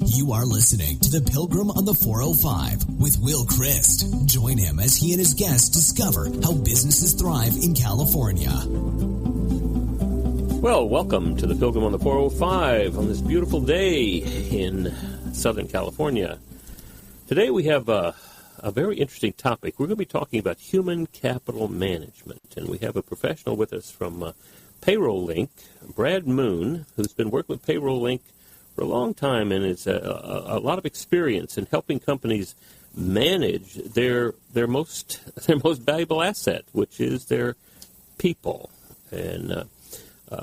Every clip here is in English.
You are listening to The Pilgrim on the 405 with Will Christ. Join him as he and his guests discover how businesses thrive in California. Well, welcome to The Pilgrim on the 405 on this beautiful day in Southern California. Today we have a very interesting topic. We're going to be talking about human capital management, and we have a professional with us from Payroll, Brad Moon, who's been working with Payroll for a long time and has a lot of experience in helping companies manage their most valuable asset, which is their people. And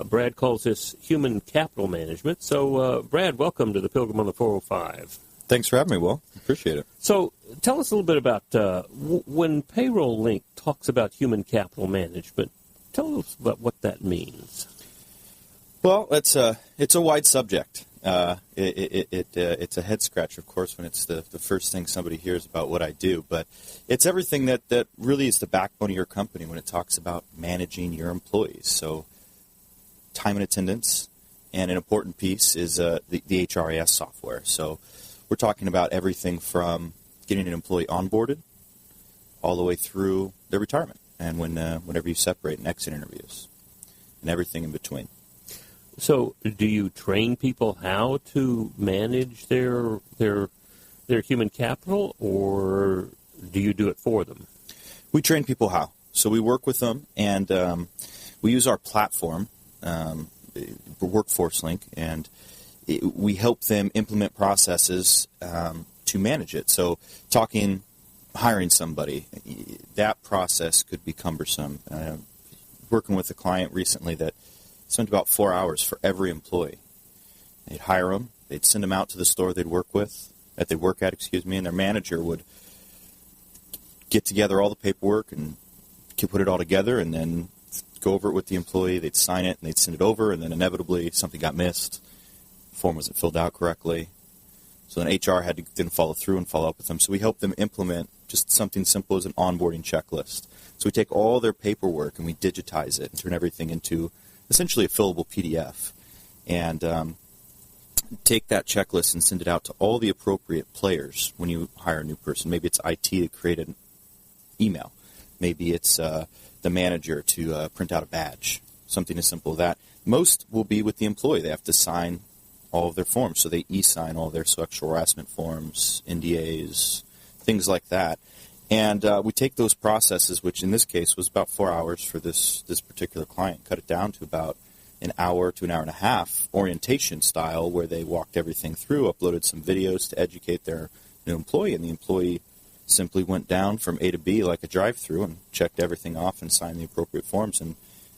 Brad calls this human capital management. So, Brad, welcome to the Pilgrim on the 405. Thanks for having me, Will. Appreciate it. So, tell us a little bit about when Payroll talks about human capital management. Tell us about what that means. Well, it's a wide subject. It's a head scratch, of course, when it's the first thing somebody hears about what I do. But it's everything that really is the backbone of your company when it talks about managing your employees. So time and attendance, and an important piece is the HRIS software. So we're talking about everything from getting an employee onboarded all the way through their retirement and whenever you separate and exit interviews and everything in between. So, do you train people how to manage their human capital, or do you do it for them? We train people how. So we work with them, and we use our platform, Workforce Link, and we help them implement processes to manage it. So, hiring somebody, that process could be cumbersome. Working with a client recently that spent about 4 hours for every employee. They'd hire them, they'd send them out to the store they'd work at, and their manager would get together all the paperwork and put it all together and then go over it with the employee. They'd sign it and they'd send it over, and then inevitably something got missed. The form wasn't filled out correctly. So then HR had to then follow through and follow up with them. So we help them implement just something simple as an onboarding checklist. So we take all their paperwork and we digitize it and turn everything into essentially a fillable PDF, and take that checklist and send it out to all the appropriate players when you hire a new person. Maybe it's IT to create an email. Maybe it's the manager to print out a badge, something as simple as that. Most will be with the employee. They have to sign all of their forms, so they e-sign all their sexual harassment forms, NDAs, things like that. And we take those processes, which in this case was about 4 hours for this particular client, cut it down to about an hour to an hour and a half orientation style, where they walked everything through, uploaded some videos to educate their new employee, and the employee simply went down from A to B like a drive-through and checked everything off and signed the appropriate forms and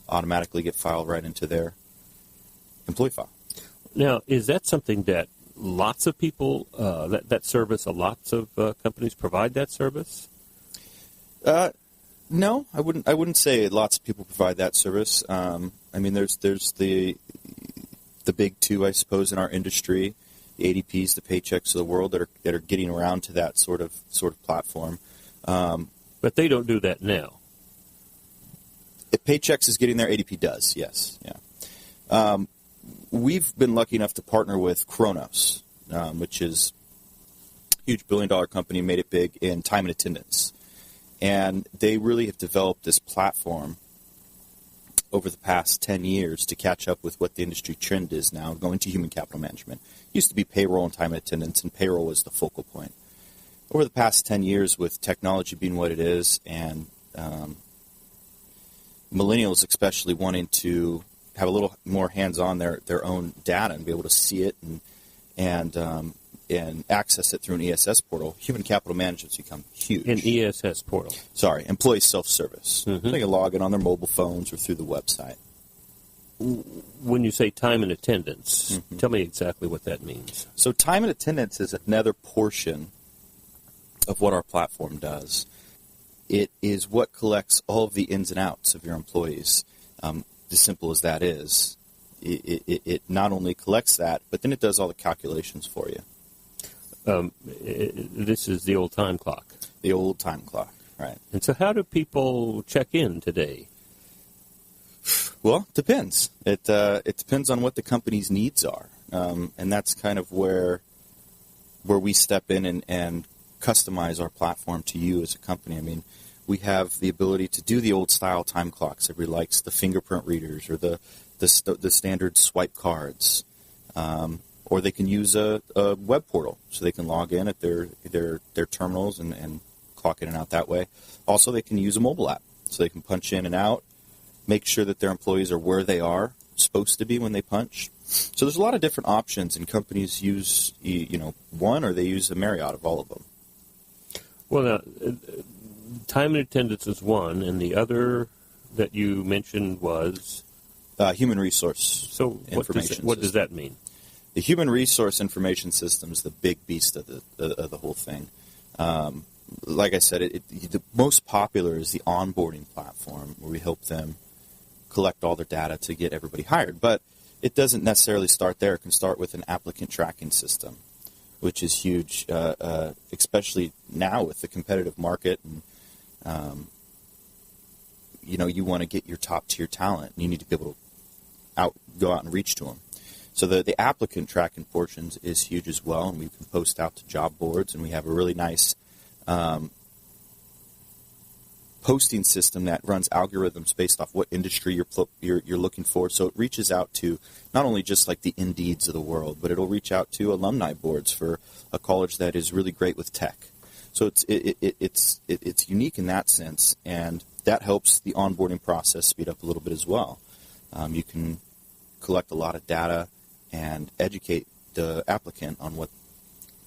automatically get filed right into their employee file. Now, is that something that lots of people, that service, lots of companies provide that service? No, I wouldn't say lots of people provide that service. I mean, there's the big two, I suppose, in our industry, the ADPs, the Paychecks of the world that are getting around to that sort of platform. But they don't do that now. If Paychecks is getting there, ADP does. Yes, yeah. We've been lucky enough to partner with Kronos, which is a huge billion-dollar company, made it big in time and attendance. And they really have developed this platform over the past 10 years to catch up with what the industry trend is now, going to human capital management. It used to be payroll and time and attendance, and payroll was the focal point. Over the past 10 years, with technology being what it is, and millennials especially wanting to have a little more hands-on their own data and be able to see it and access it through an ESS portal, human capital management's become huge. An ESS portal. Sorry, employee self-service. Mm-hmm. They can log in on their mobile phones or through the website. When you say time and attendance, tell me exactly what that means. So time and attendance is another portion of what our platform does. It is what collects all of the ins and outs of your employees. As simple as that is, it not only collects that, but then it does all the calculations for you. This is the old time clock. The old time clock, right. And so how do people check in today? Well, it depends. It depends on what the company's needs are. And that's kind of where where we step in and customize our platform to you as a company. I mean, we have the ability to do the old-style time clocks. Everybody likes the fingerprint readers or the standard swipe cards. Or they can use a web portal, so they can log in at their terminals and clock in and out that way. Also, they can use a mobile app, so they can punch in and out, make sure that their employees are where they are supposed to be when they punch. So there's a lot of different options, and companies use one, or they use a myriad of all of them. Well, now, time and attendance is one, and the other that you mentioned was human resource. So what does that mean? The human resource information system is the big beast of the whole thing. Like I said, the most popular is the onboarding platform, where we help them collect all their data to get everybody hired. But it doesn't necessarily start there. It can start with an applicant tracking system, which is huge, especially now with the competitive market. And you want to get your top tier talent, and you need to be able to go out and reach to them. So the applicant tracking portions is huge as well, and we can post out to job boards, and we have a really nice posting system that runs algorithms based off what industry you're looking for. So it reaches out to not only just like the Indeeds of the world, but it'll reach out to alumni boards for a college that is really great with tech. So it's unique in that sense, and that helps the onboarding process speed up a little bit as well. You can collect a lot of data and educate the applicant on what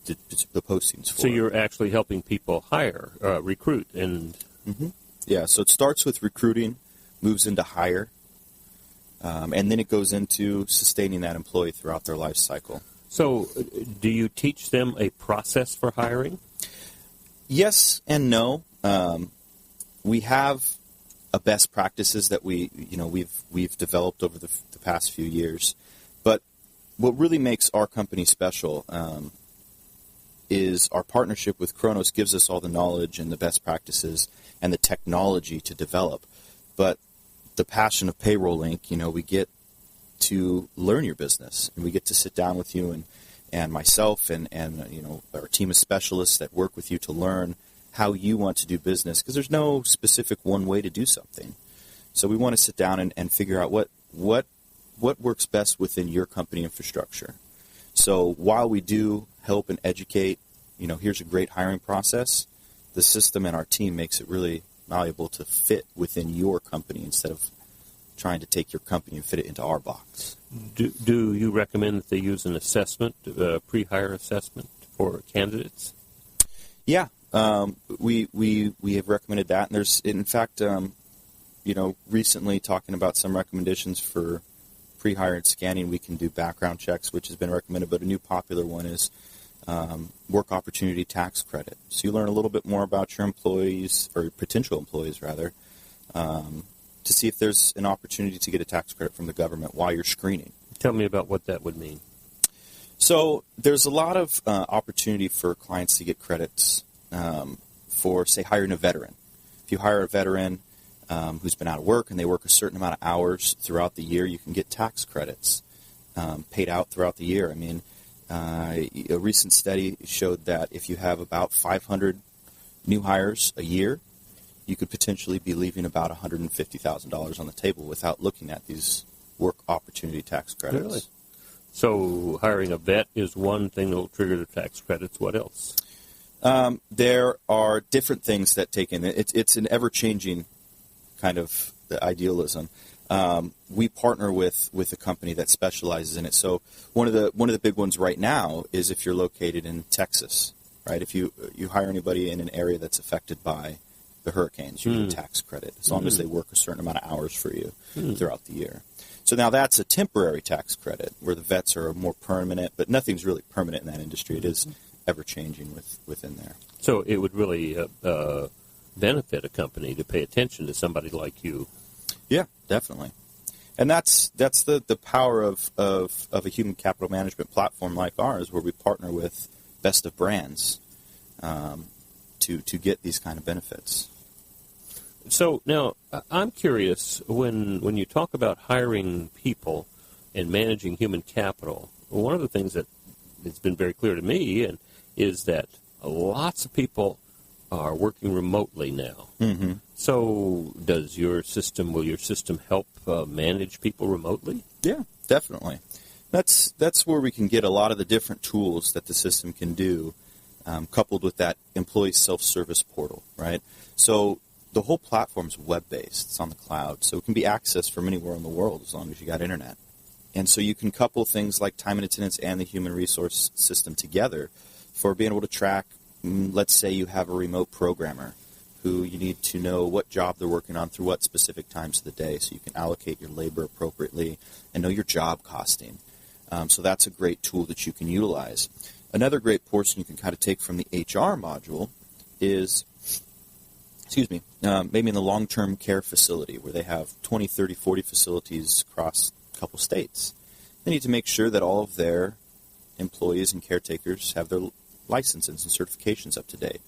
the posting's for. So you're actually helping people hire, recruit, and... Mm-hmm. Yeah, so it starts with recruiting, moves into hire, and then it goes into sustaining that employee throughout their life cycle. So do you teach them a process for hiring? Yes and no. We have a best practices that we've developed over the past few years. But what really makes our company special is our partnership with Kronos gives us all the knowledge and the best practices and the technology to develop. But the passion of Payroll Inc., we get to learn your business, and we get to sit down with you and myself and our team of specialists that work with you to learn how you want to do business, because there's no specific one way to do something. So we want to sit down and figure out what works best within your company infrastructure. So while we do help and educate, here's a great hiring process, the system and our team makes it really valuable to fit within your company instead of trying to take your company and fit it into our box. Do you recommend that they use an assessment, pre-hire assessment for candidates? Yeah, we have recommended that, and there's, in fact, recently talking about some recommendations for pre-hire and scanning. We can do background checks, which has been recommended, but a new popular one is work opportunity tax credit. So you learn a little bit more about your employees, or potential employees rather, to see if there's an opportunity to get a tax credit from the government while you're screening. Tell me about what that would mean. So there's a lot of opportunity for clients to get credits for, say, hiring a veteran. If you hire a veteran who's been out of work and they work a certain amount of hours throughout the year, you can get tax credits paid out throughout the year. I mean, a recent study showed that if you have about 500 new hires a year, you could potentially be leaving about $150,000 on the table without looking at these work opportunity tax credits. Really? So hiring a vet is one thing that will trigger the tax credits. What else? There are different things that take in. It's an ever-changing kind of idealism. We partner with a company that specializes in it. So one of the big ones right now is if you're located in Texas, right? If you hire anybody in an area that's affected by the hurricanes, you get a tax credit as long as they work a certain amount of hours for you throughout the year. So now that's a temporary tax credit where the vets are more permanent, but nothing's really permanent in that industry. It is ever-changing within there. So it would really benefit a company to pay attention to somebody like you. Yeah, definitely. And that's the power of a human capital management platform like ours, where we partner with best of brands to get these kind of benefits. So now I'm curious, when you talk about hiring people and managing human capital, one of the things that it's been very clear to me and is that lots of people are working remotely now. Mm-hmm. So will your system help manage people remotely? Yeah, definitely. That's where we can get a lot of the different tools that the system can do, coupled with that employee self-service portal, right? So the whole platform's web-based. It's on the cloud, so it can be accessed from anywhere in the world as long as you got internet. And so you can couple things like time and attendance and the human resource system together for being able to track, let's say you have a remote programmer who you need to know what job they're working on through what specific times of the day, so you can allocate your labor appropriately and know your job costing. So that's a great tool that you can utilize. Another great portion you can kind of take from the HR module is, maybe in the long-term care facility where they have 20, 30, 40 facilities across a couple states. They need to make sure that all of their employees and caretakers have their licenses and certifications up to date.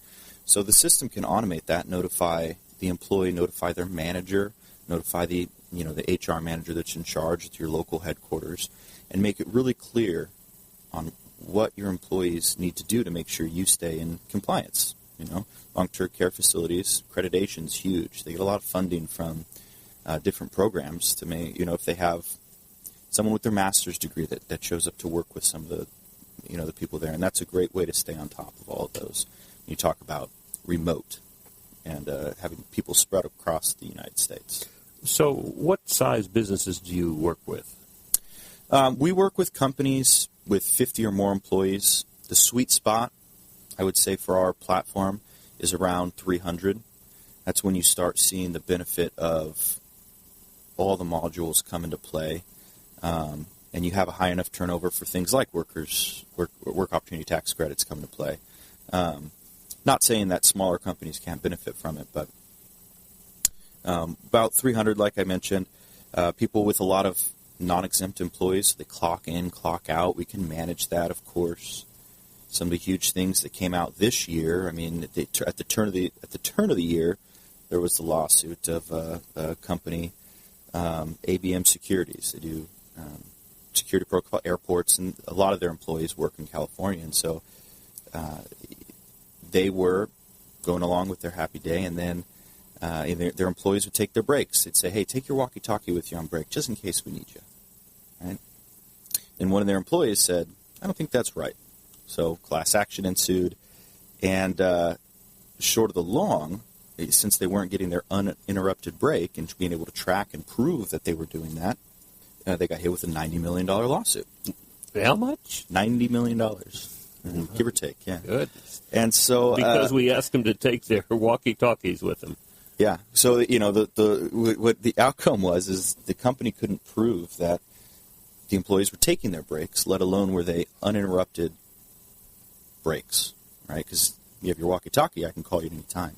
So the system can automate that, notify the employee, notify their manager, notify the HR manager that's in charge at your local headquarters, and make it really clear on what your employees need to do to make sure you stay in compliance. Long-term care facilities, accreditation's huge. They get a lot of funding from different programs to make, if they have someone with their master's degree that shows up to work with some of the, the people there. And that's a great way to stay on top of all of those. You talk about remote and having people spread across the United States. So what size businesses do you work with? We work with companies with 50 or more employees. The sweet spot, I would say, for our platform is around 300. That's when you start seeing the benefit of all the modules come into play, and you have a high enough turnover for things like work opportunity tax credits come into play. Not saying that smaller companies can't benefit from it, but about 300, like I mentioned, people with a lot of non-exempt employees. They clock in, clock out. We can manage that, of course. Some of the huge things that came out this year. I mean, at the turn of the year, there was the lawsuit of a company, ABM Securities. They do security protocol airports, and a lot of their employees work in California, and so they were going along with their happy day, and then their employees would take their breaks. They'd say, "Hey, take your walkie-talkie with you on break, just in case we need you." Right? And one of their employees said, "I don't think that's right." So class action ensued, and short of the long, since they weren't getting their uninterrupted break and being able to track and prove that they were doing that, they got hit with a $90 million lawsuit. How much? $90 million, give or take, yeah. Good. And so because we asked them to take their walkie-talkies with them. Yeah. So what the outcome was is the company couldn't prove that the employees were taking their breaks, let alone were they uninterrupted breaks, right? Because you have your walkie-talkie, I can call you at any time.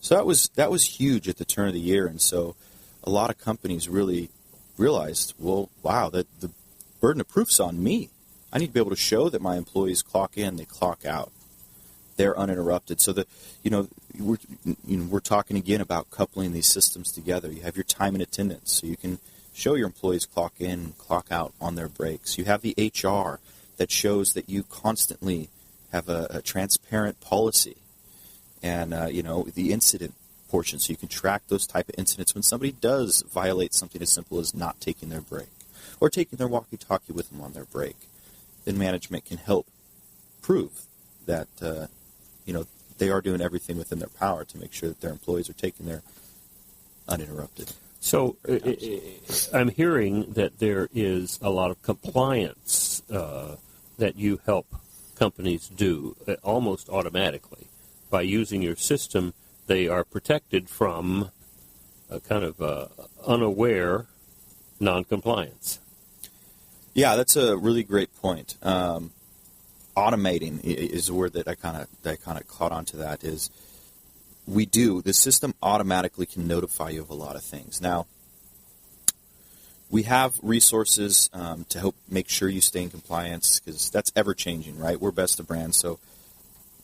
So that was huge at the turn of the year, and so a lot of companies really realized, well, wow, that the burden of proof's on me. I need to be able to show that my employees clock in, they clock out, they're uninterrupted. So that we're talking again about coupling these systems together. You have your time and attendance, so you can show your employees clock in, clock out on their breaks. You have the HR that shows that you constantly have a transparent policy, and the incident portion, so you can track those type of incidents when somebody does violate something as simple as not taking their break or taking their walkie-talkie with them on their break. Then management can help prove that they are doing everything within their power to make sure that their employees are taking their uninterrupted. So I'm hearing that there is a lot of compliance that you help companies do almost automatically. By using your system, they are protected from a kind of unaware noncompliance. Yeah, that's a really great point. Automating is a word that I kind of caught onto. That is, the system automatically can notify you of a lot of things. Now, we have resources to help make sure you stay in compliance, because that's ever changing, right? We're Best of Brand, so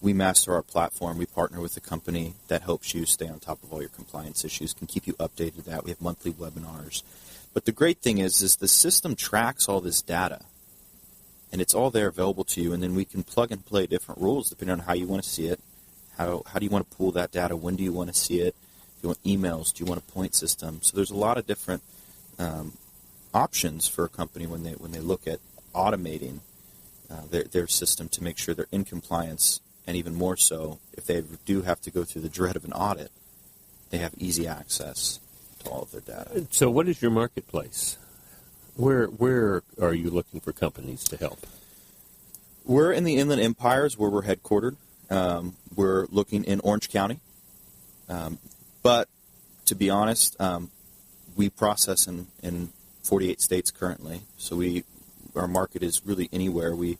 we master our platform. We partner with a company that helps you stay on top of all your compliance issues, can keep you updated with that. We have monthly webinars. But the great thing is the system tracks all this data, and it's all there available to you. And then we can plug and play different rules depending on how you want to see it. How do you want to pull that data? When do you want to see it? Do you want emails? Do you want a point system? So there's a lot of different options for a company when they look at automating their system to make sure they're in compliance, and even more so if they do have to go through the dread of an audit, they have easy access to all of their data. So what is your marketplace? Where are you looking for companies to help? We're in the Inland Empires where we're headquartered. We're looking in Orange County. But to be honest, we process in 48 states currently. So our market is really anywhere. We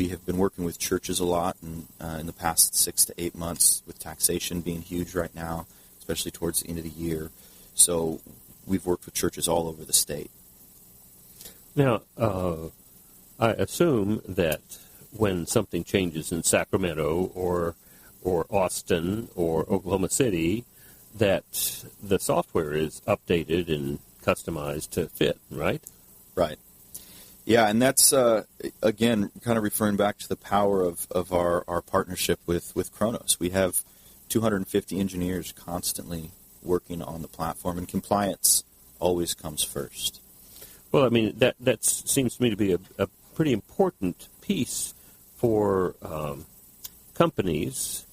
have been working with churches a lot in the past 6 to 8 months, with taxation being huge right now, especially towards the end of the year. So we've worked with churches all over the state. Now, I assume that when something changes in Sacramento or Austin or Oklahoma City, that the software is updated and customized to fit, right? Right. Yeah, and that's, again, kind of referring back to the power of our partnership with Kronos. We have 250 engineers constantly working on the platform, and compliance always comes first. Well, I mean, that seems to me to be a pretty important piece for companies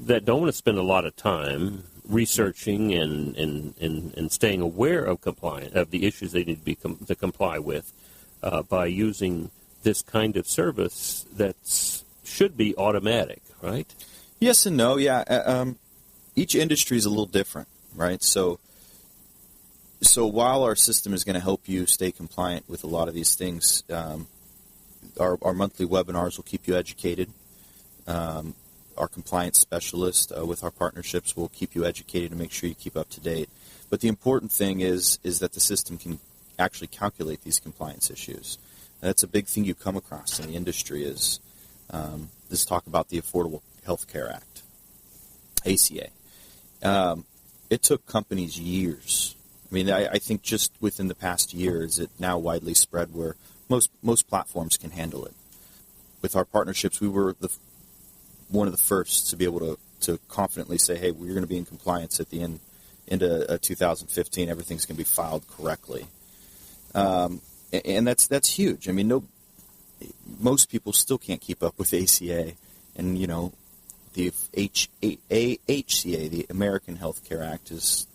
that don't want to spend a lot of time researching and staying aware of the issues they need to comply with by using this kind of service that should be automatic, right? Yes and no. Yeah, each industry is a little different, right? So while our system is going to help you stay compliant with a lot of these things, our monthly webinars will keep you educated. Our compliance specialist with our partnerships will keep you educated and make sure you keep up to date. But the important thing is that the system can actually calculate these compliance issues. And that's a big thing you come across in the industry is this talk about the Affordable Health Care Act, ACA. It took companies years. I mean, I think just within the past year is it now widely spread where most platforms can handle it. With our partnerships, we were one of the first to be able to confidently say, hey, we're going to be in compliance at the end of 2015. Everything's going to be filed correctly. And that's huge. I mean, most people still can't keep up with ACA. And, you know, the HCA, the American Health Care Act, is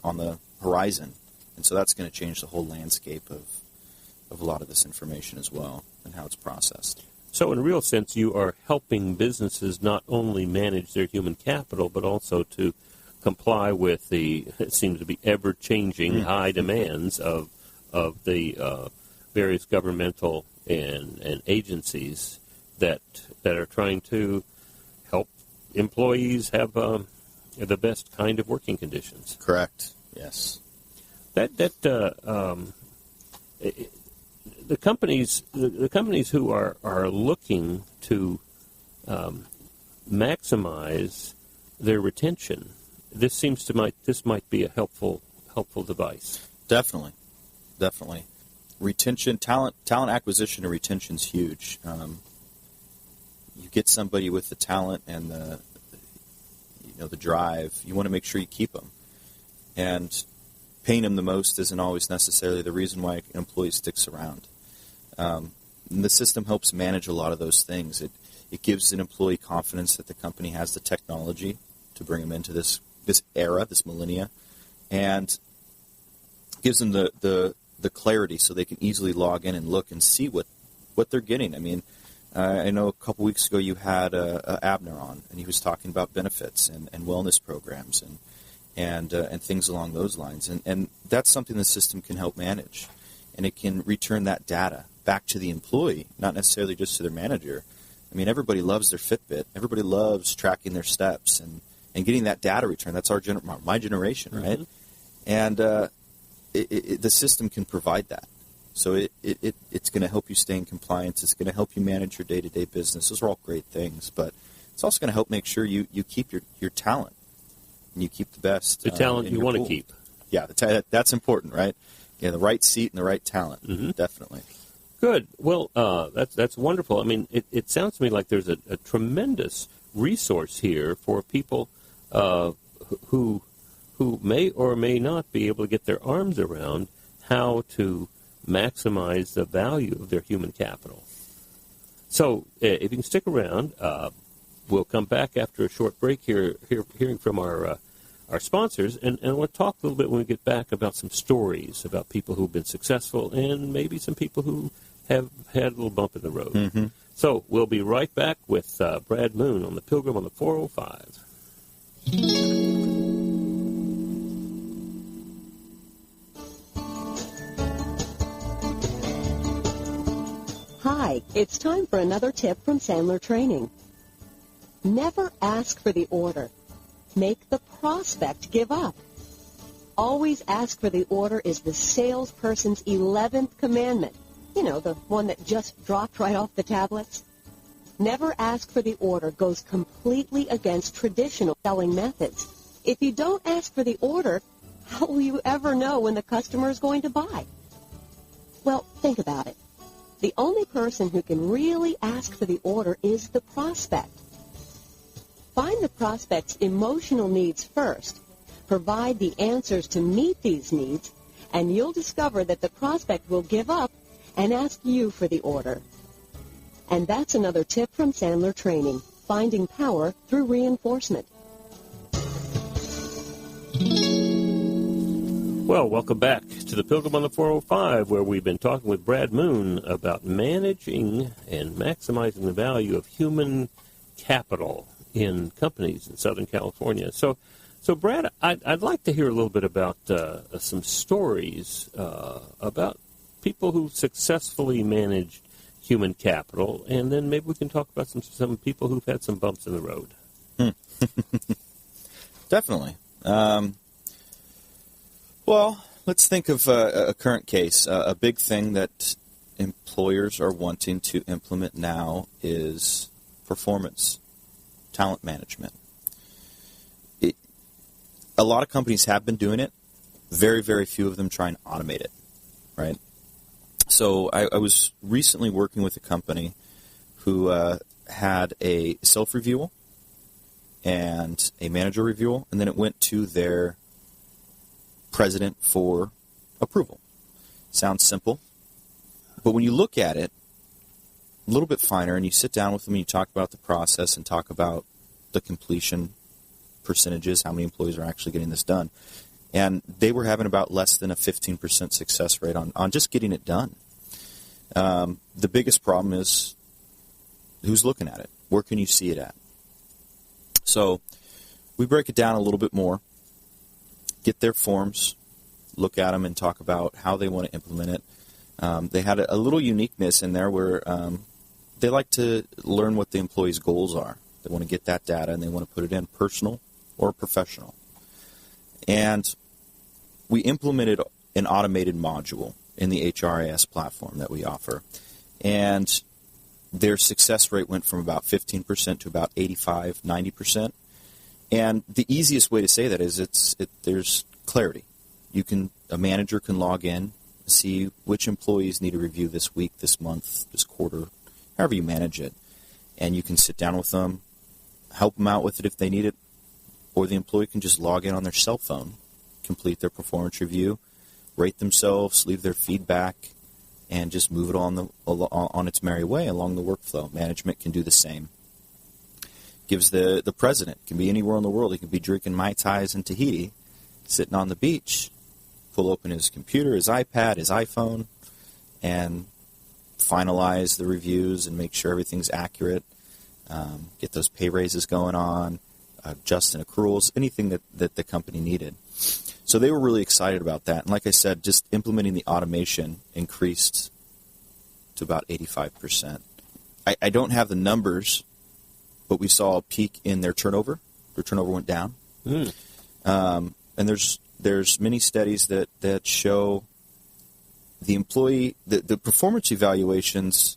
on the horizon. And so that's going to change the whole landscape of a lot of this information as well and how it's processed. So in a real sense, you are helping businesses not only manage their human capital, but also to comply with it seems to be ever-changing high demands of the various governmental and agencies that are trying to help employees have the best kind of working conditions. Correct. Yes. The companies who are looking to maximize their retention, this might be a helpful device. Definitely. Retention, talent acquisition and retention is huge. You get somebody with the talent and the drive. You want to make sure you keep them, and paying them the most isn't always necessarily the reason why an employee sticks around. And the system helps manage a lot of those things. It gives an employee confidence that the company has the technology to bring them into this era, this millennia, and gives them the clarity so they can easily log in and look and see what they're getting. I mean, I know a couple weeks ago you had Abner on, and he was talking about benefits and wellness programs and things along those lines. And that's something the system can help manage. And it can return that data back to the employee, not necessarily just to their manager. I mean, everybody loves their Fitbit. Everybody loves tracking their steps and getting that data return. That's my generation, right? Mm-hmm. And the system can provide that. So it's going to help you stay in compliance. It's going to help you manage your day-to-day business. Those are all great things, but it's also going to help make sure you keep your talent and you keep the best. The talent you want to keep. Yeah, that's important, right? Yeah, the right seat and the right talent, definitely. Good. Well, that's wonderful. I mean, it sounds to me like there's a tremendous resource here for people who may or may not be able to get their arms around how to maximize the value of their human capital. So, if you can stick around, we'll come back after a short break here hearing from our sponsors, and I want to talk a little bit when we get back about some stories about people who've been successful and maybe some people who have had a little bump in the road. Mm-hmm. So we'll be right back with Brad Moon on the Pilgrim on the 405. Hi, it's time for another tip from Sandler Training. Never ask for the order. Make the prospect give up. Always ask for the order is the salesperson's 11th commandment. You know, the one that just dropped right off the tablets. Never ask for the order goes completely against traditional selling methods. If you don't ask for the order, how will you ever know when the customer is going to buy? Well, think about it. The only person who can really ask for the order is the prospect. Find the prospect's emotional needs first, provide the answers to meet these needs, and you'll discover that the prospect will give up and ask you for the order. And that's another tip from Sandler Training, finding power through reinforcement. Well, welcome back to the Pilgrim on the 405, where we've been talking with Brad Moon about managing and maximizing the value of human capital in companies in Southern California. So Brad, I'd like to hear a little bit about some stories about people who successfully managed human capital, and then maybe we can talk about some people who've had some bumps in the road. Definitely. Well, let's think of a current case. A big thing that employers are wanting to implement now is performance, talent management. A lot of companies have been doing it. Very, very few of them try and automate it, right? So I was recently working with a company who had a self-review and a manager review, and then it went to their president for approval. Sounds simple, but when you look at it a little bit finer and you sit down with them and you talk about the process and talk about the completion percentages, how many employees are actually getting this done, and they were having about less than a 15% success rate on just getting it done. The biggest problem is who's looking at it? Where can you see it at? So we break it down a little bit more, get their forms, look at them, and talk about how they want to implement it. They had a little uniqueness in there where they like to learn what the employees' goals are. They want to get that data, and they want to put it in personal or professional. And we implemented an automated module in the HRIS platform that we offer. And their success rate went from about 15% to about 85, 90%. And the easiest way to say that is there's clarity. A manager can log in, see which employees need a review this week, this month, this quarter, however you manage it. And you can sit down with them, help them out with it if they need it, or the employee can just log in on their cell phone, complete their performance review, rate themselves, leave their feedback, and just move it on its merry way along the workflow. Management can do the same. Gives the president, can be anywhere in the world, he can be drinking Mai Tais in Tahiti, sitting on the beach, pull open his computer, his iPad, his iPhone, and finalize the reviews and make sure everything's accurate, get those pay raises going on, adjusting accruals, anything that the company needed. So they were really excited about that. And like I said, just implementing the automation increased to about 85%. I don't have the numbers, but we saw a peak in their turnover. Their turnover went down. And there's many studies that show the employee, the performance evaluations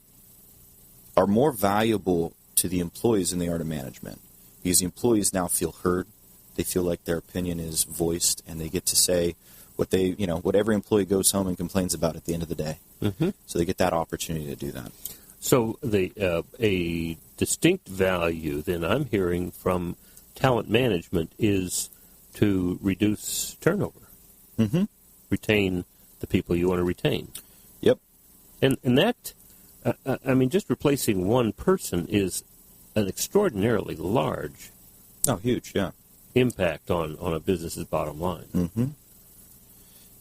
are more valuable to the employees than they are to management, because the employees now feel heard. They feel like their opinion is voiced, and they get to say what every employee goes home and complains about at the end of the day. Mm-hmm. So they get that opportunity to do that. So a distinct value then I'm hearing from talent management is to reduce turnover, Mm-hmm. retain the people you want to retain. Yep. And that, just replacing one person is an extraordinarily large Oh, huge, yeah. impact on a business's bottom line. Mm-hmm.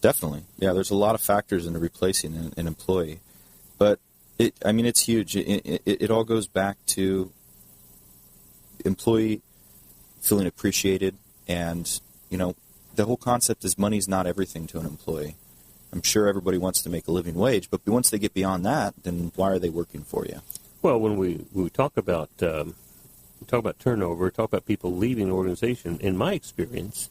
Definitely. Yeah, there's a lot of factors into replacing an employee. But, it's huge. It all goes back to employee feeling appreciated. And, the whole concept is money's not everything to an employee. I'm sure everybody wants to make a living wage, but once they get beyond that, then why are they working for you? Well, when we talk about turnover, talk about people leaving the organization, in my experience,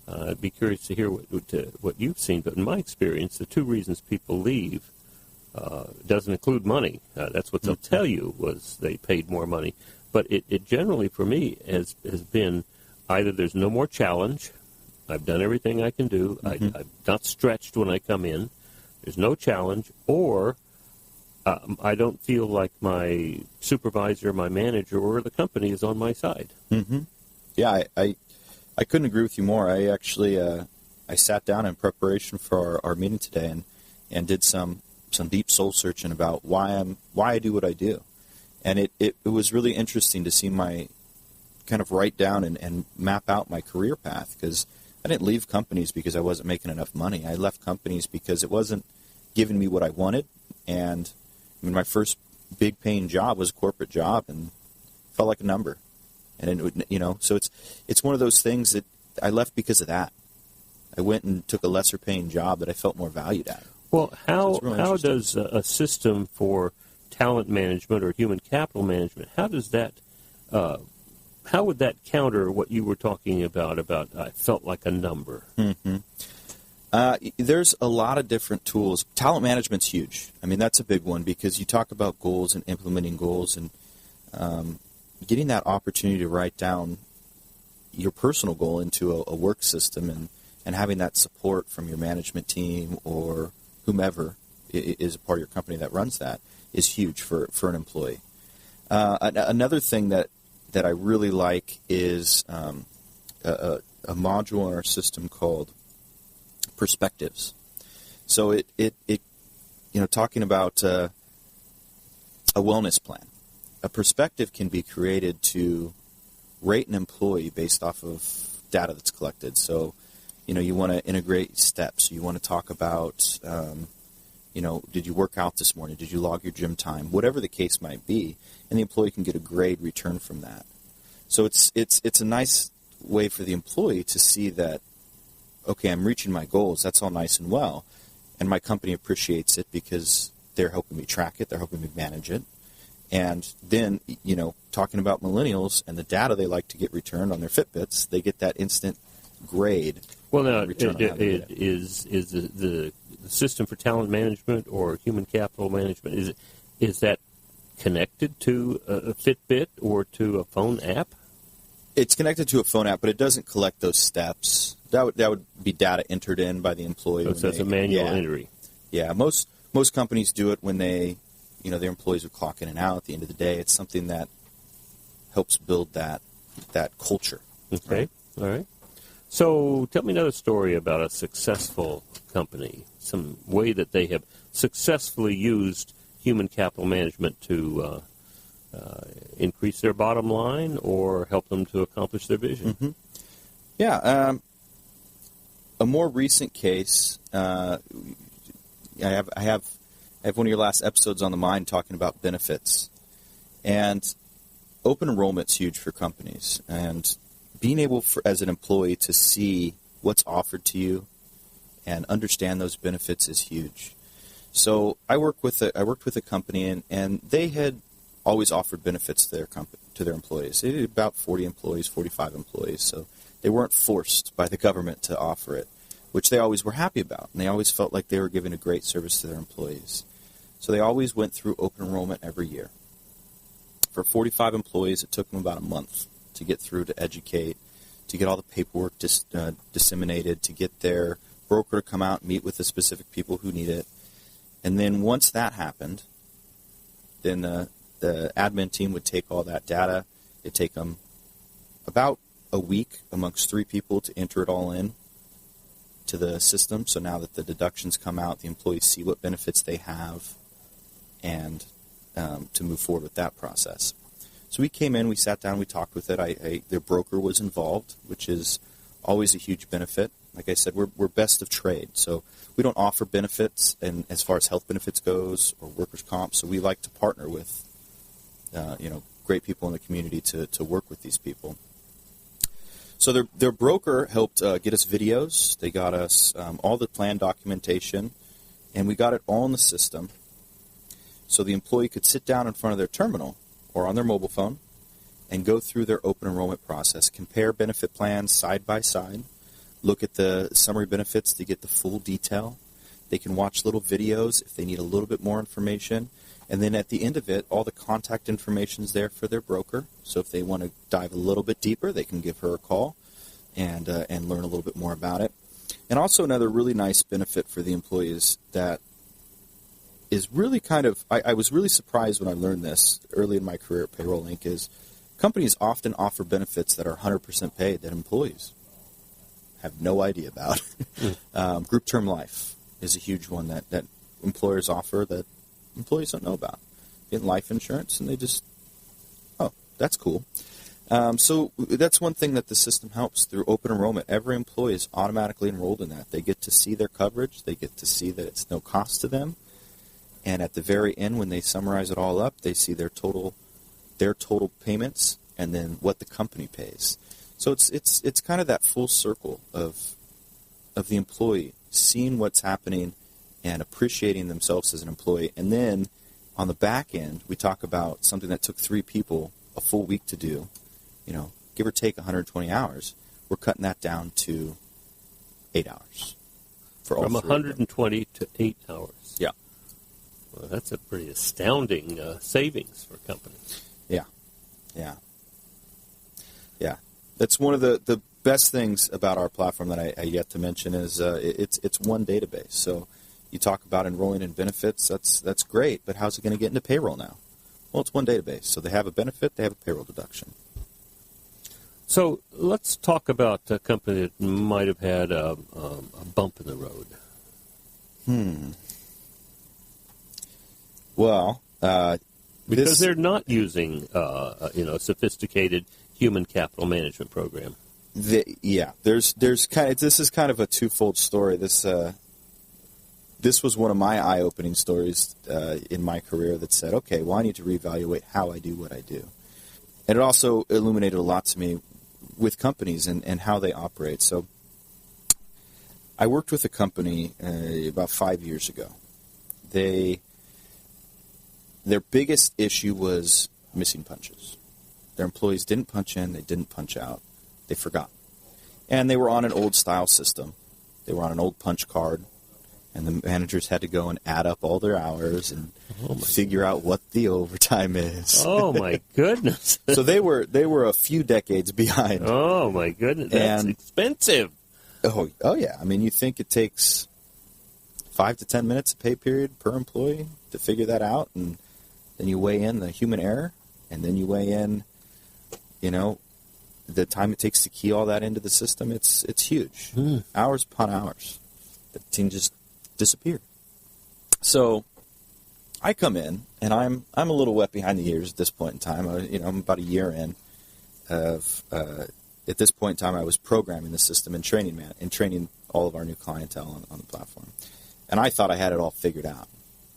I'd be curious to hear what you've seen, but in my experience, the two reasons people leave doesn't include money. That's what they'll tell you, was they paid more money. But it generally, for me, has been either there's no more challenge, I've done everything I can do, Mm-hmm. I'm not stretched when I come in, there's no challenge, or I don't feel like my supervisor, my manager, or the company is on my side. Mm-hmm. Yeah, I couldn't agree with you more. I actually I sat down in preparation for our meeting today and did some deep soul searching about why I do what I do, and it was really interesting to see my kind of write down and map out my career path, because I didn't leave companies because I wasn't making enough money. I left companies because it wasn't giving me what I wanted, and my first big paying job was a corporate job and felt like a number. And so it's one of those things that I left because of that. I went and took a lesser paying job that I felt more valued at. Well, how interesting. does a system for talent management or human capital management, how would that counter what you were talking about I felt like a number? Mm-hmm. There's a lot of different tools. Talent management's huge. That's a big one, because you talk about goals and implementing goals, and getting that opportunity to write down your personal goal into a work system, and having that support from your management team or whomever is a part of your company that runs that is huge for an employee. Another thing that I really like is a module in our system called perspectives. So it talking about a wellness plan. A perspective can be created to rate an employee based off of data that's collected. So, you want to integrate steps. You want to talk about, did you work out this morning? Did you log your gym time? Whatever the case might be, and the employee can get a grade return from that. So it's a nice way for the employee to see that, okay, I'm reaching my goals. That's all nice and well, and my company appreciates it because they're helping me track it. They're helping me manage it. And then, talking about millennials and the data they like to get returned on their Fitbits, they get that instant grade. Well, now, is the system for talent management or human capital management, is that connected to a Fitbit or to a phone app? It's connected to a phone app, but it doesn't collect those steps. That would be data entered in by the employee. So it's a manual entry. Yeah, most companies do it when they, their employees are clocking in and out at the end of the day. It's something that helps build that culture. Okay, right? All right. So tell me another story about a successful company, some way that they have successfully used human capital management to increase their bottom line or help them to accomplish their vision. Mm-hmm. Yeah. A more recent case, I have one of your last episodes on the mind talking about benefits. And open enrollment's huge for companies. And being able as an employee to see what's offered to you and understand those benefits is huge. So I worked with a company, and they had always offered benefits to their employees. They had about 40 employees, 45 employees, so they weren't forced by the government to offer it, which they always were happy about, and they always felt like they were giving a great service to their employees. So they always went through open enrollment every year. For 45 employees, it took them about a month to get through, to educate, to get all the paperwork disseminated, to get their broker to come out and meet with the specific people who need it. And then once that happened, then the admin team would take all that data. It'd take them about a week amongst 3 people to enter it all in to the system. So now that the deductions come out, the employees see what benefits they have, and to move forward with that process. So we came in, we sat down, we talked with it. Their broker was involved, which is always a huge benefit. Like I said, we're best of trade. So we don't offer benefits, and as far as health benefits goes or workers' comp, so we like to partner with great people in the community to work with these people. So their broker helped get us videos. They got us all the plan documentation, and we got it all in the system. So the employee could sit down in front of their terminal or on their mobile phone and go through their open enrollment process, compare benefit plans side by side, look at the summary benefits to get the full detail. They can watch little videos if they need a little bit more information. And then at the end of it, all the contact information is there for their broker. So if they want to dive a little bit deeper, they can give her a call and learn a little bit more about it. And also another really nice benefit for the employees that is really kind of, I was really surprised when I learned this early in my career at Payroll Inc. is companies often offer benefits that are 100% paid that employees have no idea about. Group term life is a huge one that employers offer that employees don't know about. Get life insurance, and they just, oh, that's cool. So that's one thing that the system helps through open enrollment. Every employee is automatically enrolled in that. They get to see their coverage. They get to see that it's no cost to them. And at the very end, when they summarize it all up, they see their total payments and then what the company pays. So it's kind of that full circle of the employee seeing what's happening and appreciating themselves as an employee. And then on the back end, we talk about something that took 3 people a full week to do, give or take 120 hours. We're cutting that down to 8 hours. From 120 to 8 hours. Yeah. Well, that's a pretty astounding savings for a company. Yeah. That's one of the best things about our platform that I yet to mention is it's one database. So you talk about enrolling in benefits, that's great, but how's it going to get into payroll now? Well, it's one database. So they have a benefit, they have a payroll deduction. So let's talk about a company that might have had a bump in the road. Well, because they're not using a sophisticated human capital management program. There's kind of, this is kind of a twofold story. This was one of my eye-opening stories in my career that said, okay, well, I need to reevaluate how I do what I do. And it also illuminated a lot to me with companies and how they operate. So I worked with a company about 5 years ago. Their biggest issue was missing punches. Their employees didn't punch in, they didn't punch out, they forgot. And they were on an old style system. They were on an old punch card, and the managers had to go and add up all their hours and figure out what the overtime is. Oh my goodness. So they were a few decades behind. Oh my goodness, that's expensive. Oh yeah. I mean, you think it takes 5 to 10 minutes of pay period per employee to figure that out, and then you weigh in the human error, and then you weigh in, the time it takes to key all that into the system. It's huge. Hours upon hours. The team just disappeared. So I come in, and I'm a little wet behind the ears at this point in time. I'm about a year in. At this point in time, I was programming the system and training all of our new clientele on the platform. And I thought I had it all figured out.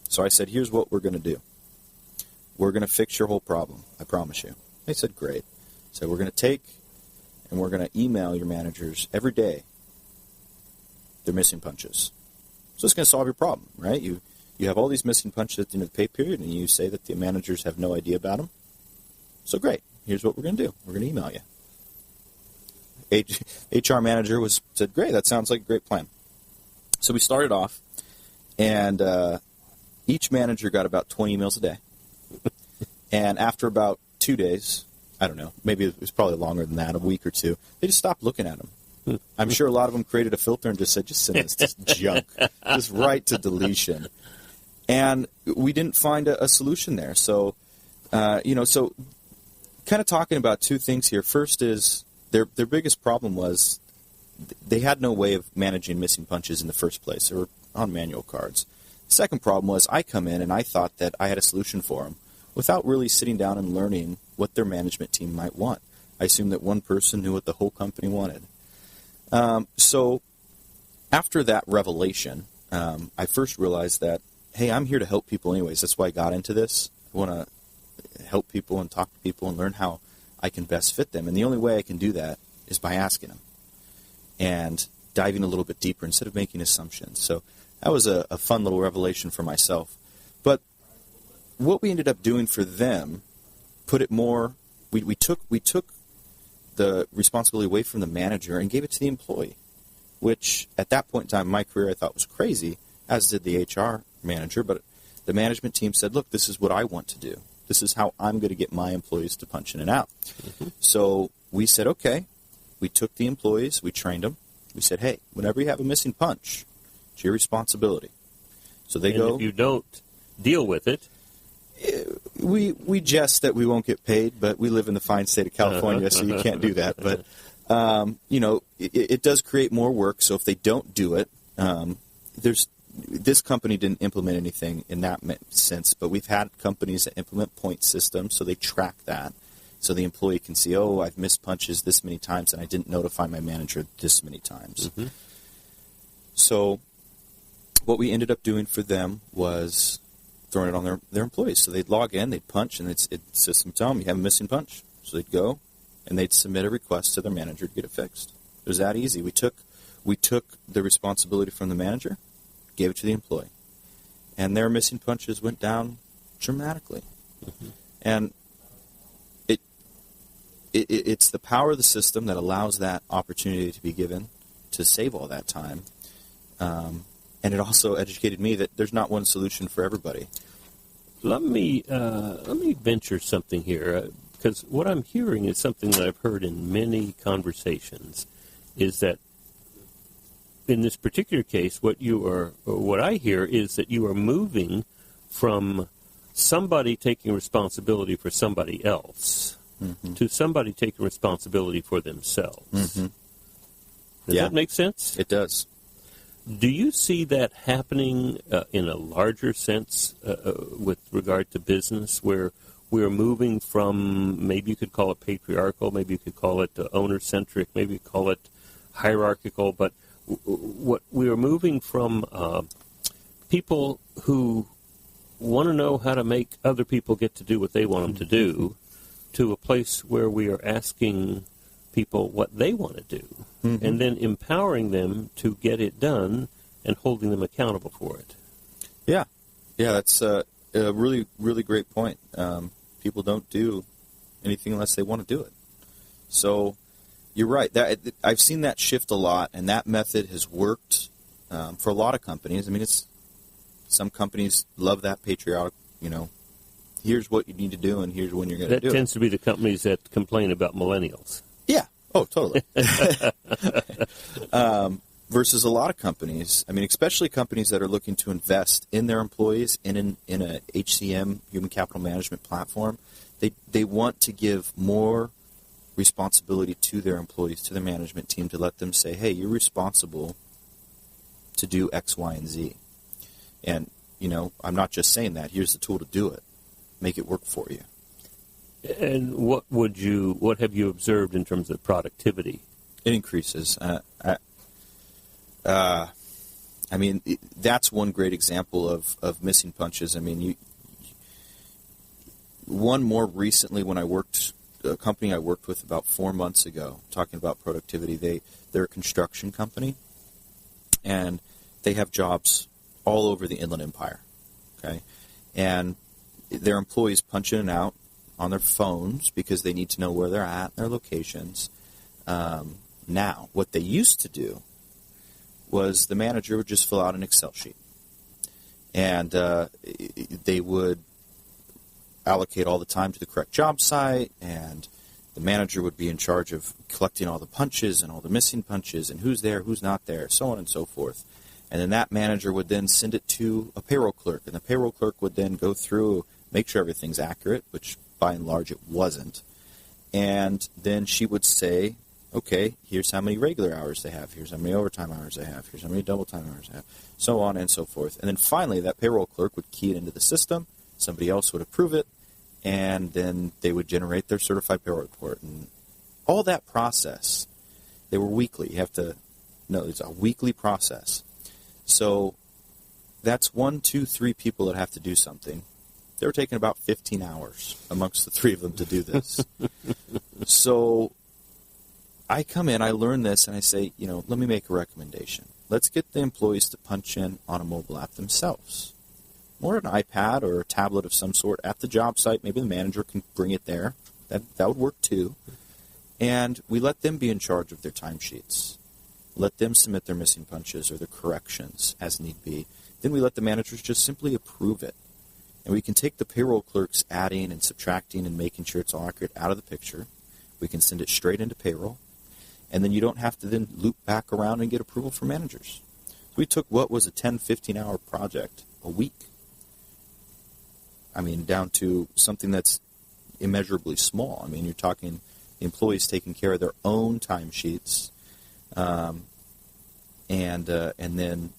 So I said, here's what we're going to do. We're going to fix your whole problem. I promise you. They said, great. So we're going to take and we're going to email your managers every day their missing punches. So it's going to solve your problem, right? You have all these missing punches at the end of the pay period, and you say that the managers have no idea about them. So great. Here's what we're going to do. We're going to email you. HR manager said, great, that sounds like a great plan. So we started off, and each manager got about 20 emails a day. And after about 2 days, I don't know, maybe it was probably longer than that, a week or two, they just stopped looking at them. I'm sure a lot of them created a filter and just said, just send this junk, just right to deletion. And we didn't find a solution there. So, so kind of talking about two things here. First is their biggest problem was they had no way of managing missing punches in the first place. They were on manual cards. The second problem was I come in and I thought that I had a solution for them without really sitting down and learning what their management team might want. I assumed that one person knew what the whole company wanted. So after that revelation, I first realized that, hey, I'm here to help people anyways. That's why I got into this. I want to help people and talk to people and learn how I can best fit them. And the only way I can do that is by asking them and diving a little bit deeper instead of making assumptions. So that was a fun little revelation for myself. But what we ended up doing for them, put it more, we took the responsibility away from the manager and gave it to the employee, which at that point in time in my career I thought was crazy, as did the HR manager. But the management team said, look, this is what I want to do. This is how I'm going to get my employees to punch in and out. Mm-hmm. So we said, okay. We took the employees, we trained them. We said, hey, whenever you have a missing punch, it's your responsibility. So they go. If you don't deal with it, we jest that we won't get paid, but we live in the fine state of California, so you can't do that. But it does create more work. So if they don't do it, this company didn't implement anything in that sense, but we've had companies that implement point systems, so they track that. So the employee can see, oh, I've missed punches this many times, and I didn't notify my manager this many times. Mm-hmm. So what we ended up doing for them was throwing it on their employees. So they'd log in, they'd punch, and the system would tell them, you have a missing punch. So they'd go, and they'd submit a request to their manager to get it fixed. It was that easy. We took the responsibility from the manager, gave it to the employee. And their missing punches went down dramatically. Mm-hmm. And it's the power of the system that allows that opportunity to be given to save all that time. And it also educated me that there's not one solution for everybody. Let me venture something here, because what I'm hearing is something that I've heard in many conversations, is that in this particular case, what I hear is that you are moving from somebody taking responsibility for somebody else mm-hmm. to somebody taking responsibility for themselves. Mm-hmm. Does that make sense? It does. Do you see that happening in a larger sense with regard to business, where we're moving from, maybe you could call it patriarchal, maybe you could call it owner-centric, maybe you could call it hierarchical, but what we are moving from people who want to know how to make other people get to do what they want them to do, to a place where we are asking people what they want to do, mm-hmm. and then empowering them to get it done and holding them accountable for it. Yeah, that's a really, really great point. People don't do anything unless they want to do it. So you're right. I've seen that shift a lot, and that method has worked for a lot of companies. I mean, some companies love that patriotic, here's what you need to do, and here's when you're going to do it. That tends to be the companies that complain about millennials. Yeah. Oh, totally. Versus a lot of companies, I mean, especially companies that are looking to invest in their employees in a HCM, human capital management platform, they want to give more responsibility to their employees, to their management team, to let them say, hey, you're responsible to do X, Y, and Z. And, I'm not just saying that. Here's the tool to do it. Make it work for you. And what have you observed in terms of productivity? It increases. I mean, that's one great example of missing punches. I mean, one more recently when a company I worked with about 4 months ago, talking about productivity, they're a construction company, and they have jobs all over the Inland Empire, okay? And their employees punch in and out on their phones because they need to know where they're at, their locations. Now, what they used to do was the manager would just fill out an Excel sheet, and they would allocate all the time to the correct job site, and The manager would be in charge of collecting all the punches and all the missing punches and who's there, who's not there, so on and so forth. And then that manager would then send it to a payroll clerk, and the payroll clerk would then go through, make sure everything's accurate, which by and large it wasn't. And then she would say, okay, here's how many regular hours they have, here's how many overtime hours they have, here's how many double time hours they have, so on and so forth. And then finally that payroll clerk would key it into the system, somebody else would approve it, and then they would generate their certified payroll report. And all that process, they were weekly. You have to know it's a weekly process. So that's 1, 2, 3 people that have to do something. They were taking about 15 hours amongst the 3 of them to do this. So I come in, I learn this, and I say, let me make a recommendation. Let's get the employees to punch in on a mobile app themselves. Or an iPad or a tablet of some sort at the job site. Maybe the manager can bring it there. That would work too. And we let them be in charge of their timesheets. Let them submit their missing punches or their corrections as need be. Then we let the managers just simply approve it. And we can take the payroll clerks adding and subtracting and making sure it's all accurate out of the picture. We can send it straight into payroll. And then you don't have to then loop back around and get approval from managers. We took what was a 10, 15-hour project a week. Down to something that's immeasurably small. You're talking employees taking care of their own timesheets, and then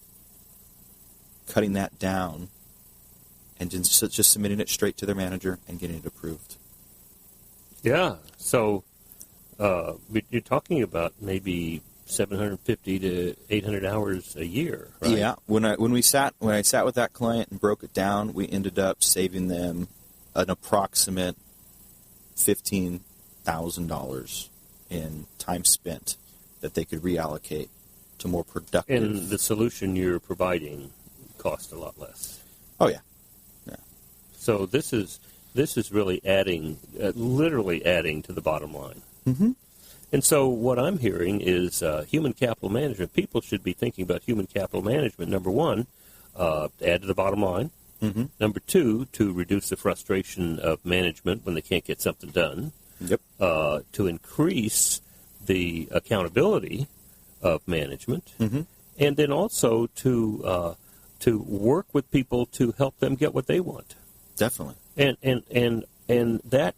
cutting that down and just submitting it straight to their manager and getting it approved. Yeah. So you're talking about maybe 750 to 800 hours a year, right? Yeah. When I sat with that client and broke it down, we ended up saving them an approximate $15,000 in time spent that they could reallocate to more productive. And the solution you're providing cost a lot less. Oh yeah. So this is really adding, literally adding to the bottom line. Mm-hmm. And so what I'm hearing is human capital management. People should be thinking about human capital management. Number one, add to the bottom line. Mm-hmm. Number two, to reduce the frustration of management when they can't get something done. Yep. To increase the accountability of management. Mm-hmm. And then also to work with people to help them get what they want. Definitely. And that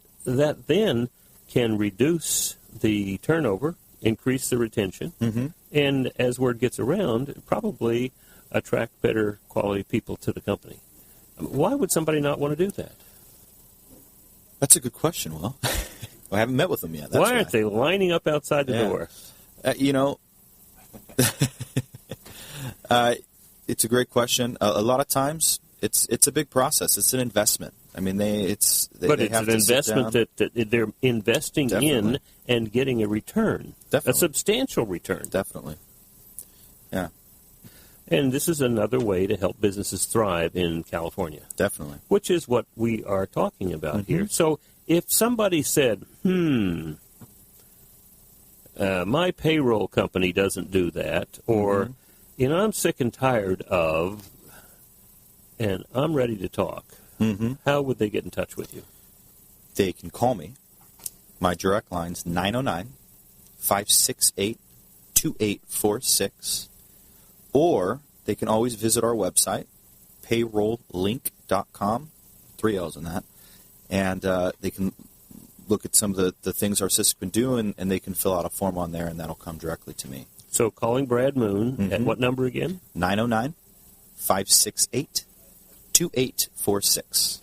then can reduce the turnover, increase the retention, mm-hmm. and as word gets around, probably attract better quality people to the company. Why would somebody not want to do that? That's a good question, Will. I haven't met with them yet. Why aren't they lining up outside the door? It's a great question. A lot of times, it's a big process. It's an investment. It's an investment that they're investing Definitely. in and getting a return, Definitely. a substantial return. Definitely. Yeah. And this is another way to help businesses thrive in California. Definitely. Which is what we are talking about mm-hmm. here. So if somebody said, my payroll company doesn't do that, or, mm-hmm. I'm sick and tired of, and I'm ready to talk, mm-hmm. how would they get in touch with you? They can call me. My direct line's 909-568-2846. Or they can always visit our website, payrolllink.com, 3 L's in that, and they can look at some of the things our system can do, and they can fill out a form on there, and that'll come directly to me. So calling Brad Moon mm-hmm. at what number again? 909-568-2846.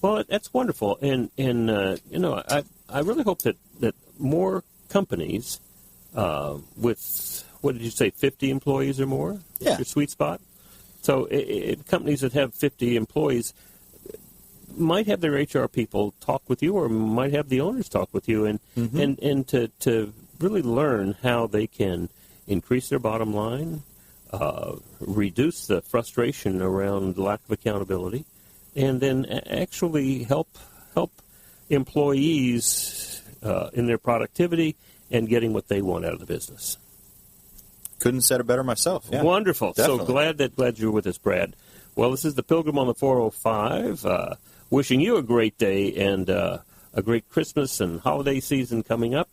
Well, that's wonderful, and I really hope that more companies with, what did you say, 50 employees or more? Yeah. Your sweet spot? So companies that have 50 employees might have their HR people talk with you, or might have the owners talk with you, and mm-hmm. and to really learn how they can increase their bottom line, reduce the frustration around lack of accountability, and then actually help employees in their productivity and getting what they want out of the business. Couldn't have said it better myself. Yeah. Wonderful. Definitely. So glad you're with us, Brad. Well, this is the Pilgrim on the 405, wishing you a great day, and a great Christmas and holiday season coming up,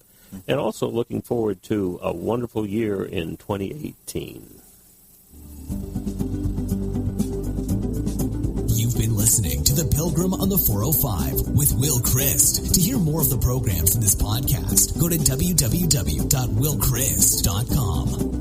and also looking forward to a wonderful year in 2018. You've been listening to The Pilgrim on the 405 with Will Christ. To hear more of the programs in this podcast, go to www.willchrist.com.